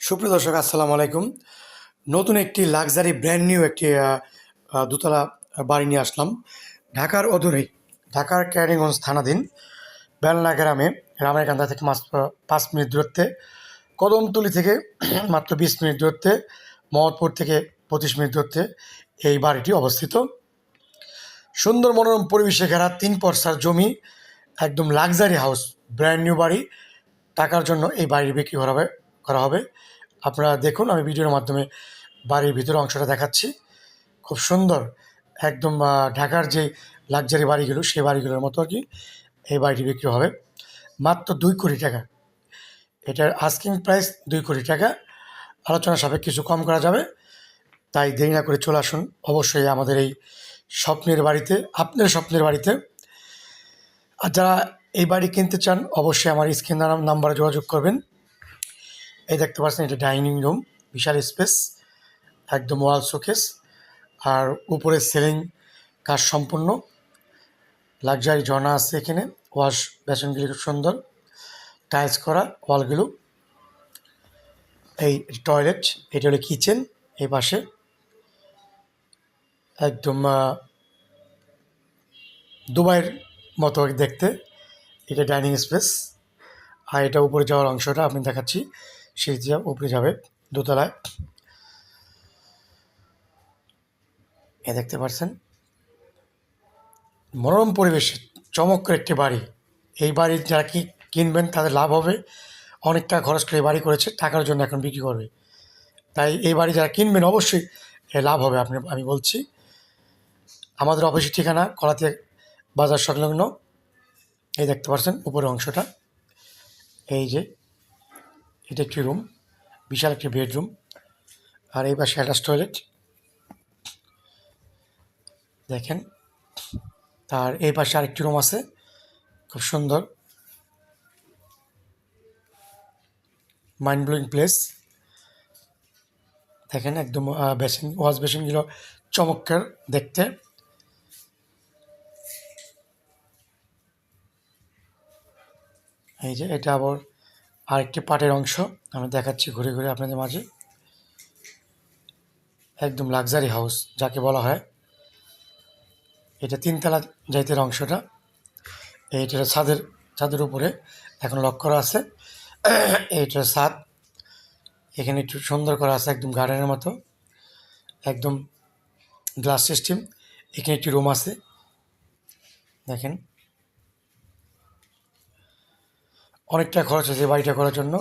সুপ্রিয় দর্শক আসসালামু আলাইকুম। নতুন একটি লাক্সারি ব্র্যান্ড নিউ একটি দোতলা বাড়ি নিয়ে আসলাম ঢাকার অদূরেই, ঢাকার ক্যানিগঞ্জ থানাধীন বেলনা গ্রামে, রামেরকান্দা থেকে মাত্র 5 মিনিট দূরত্বে, কদমতলী থেকে মাত্র 20 মিনিট দূরত্বে, মহৎপুর থেকে 25 মিনিট দূরত্বে এই বাড়িটি অবস্থিত। সুন্দর মনোরম পরিবেশে ঘেরা 3 পরসার জমি, একদম লাক্সারি হাউস, ব্র্যান্ড নিউ বাড়ি। টাকার জন্য এই বাড়ি বিক্রি করা হবে। আপনারা দেখুন, আমি ভিডিওর মাধ্যমে বাড়ির ভিতরের অংশটা দেখাচ্ছি। খুব সুন্দর, একদম ঢাকার যে লাক্সারি বাড়িগুলো সেই বাড়িগুলোর মতো আর কি এই বাড়িটি বিক্রি হবে মাত্র 2 কোটি টাকা। এটার আস্কিং প্রাইস 2 কোটি টাকা। আলোচনা সাপেক্ষে কিছু কম করা যাবে, তাই দেরি না করে চলে আসুন অবশ্যই আমাদের এই স্বপ্নের বাড়িতে, আপনার স্বপ্নের বাড়িতে। আর যারা এই বাড়ি কিনতে চান অবশ্যই আমার স্ক্রিন নাম্বারে যোগাযোগ করবেন। এই দেখতে পাচ্ছেন, এটা ডাইনিং রুম, বিশাল স্পেস, একদম ওয়াল শোকেস, আর উপরে সিলিং কাজ সম্পূর্ণ, লাক্সারি ঝর্ণা আছে এখানে, ওয়াশ বেসনগুলি খুব সুন্দর, টাইলস করা ওয়ালগুলো। এই টয়লেট, এটা হলো কিচেন, এই পাশে একদম দুবাইয়ের মতো দেখতে। এটা ডাইনিং স্পেস, আর এটা উপরে যাওয়ার অংশটা আপনি দেখাচ্ছি, সেই যে উপরে যাবে দোতলায়। এ দেখতে পাচ্ছেন, মনোরম পরিবেশে চমৎকার একটি বাড়ি। এই বাড়ির যারা কিনবেন তাদের লাভ হবে। অনেক টাকা খরচ করে এই বাড়ি করেছে, টাকার জন্য এখন বিক্রি করবে, তাই এই বাড়ি যারা কিনবেন অবশ্যই লাভ হবে। আমি বলছি, আমাদের অফিসের ঠিকানা কলাতিয়া বাজার সংলগ্ন। এই দেখতে পাচ্ছেন উপরের অংশটা, এই যে এটা একটি রুম, বিশাল একটি বেডরুম, আর এই পাশে অ্যাটাচ টয়লেট দেখেন। তার এই পাশে আরেকটি রুম আছে, খুব সুন্দর, মাইন্ড ব্লোয়িং প্লেস দেখেন। একদম বেসিন, ওয়াশ বেসিনগুলো চমৎকার দেখতে। এই যে এটা আবার আরেকটি পার্টের অংশ, আমি দেখাচ্ছি ঘুরে ঘুরে আপনাদের মাঝে। একদম লাক্সারি হাউস যাকে বলা হয়। এটা 3 তলা যাইতের অংশটা, এইটা ছাদের উপরে এখন লক করা আছে। এইটার ছাদ এখানে একটু সুন্দর করা আছে, একদম গার্ডেনের মতো, একদম গ্লাস সিস্টেম। এখানে একটি রুম আছে দেখেন। অনেকটা খরচ হয়েছে বাড়িটা করার জন্য।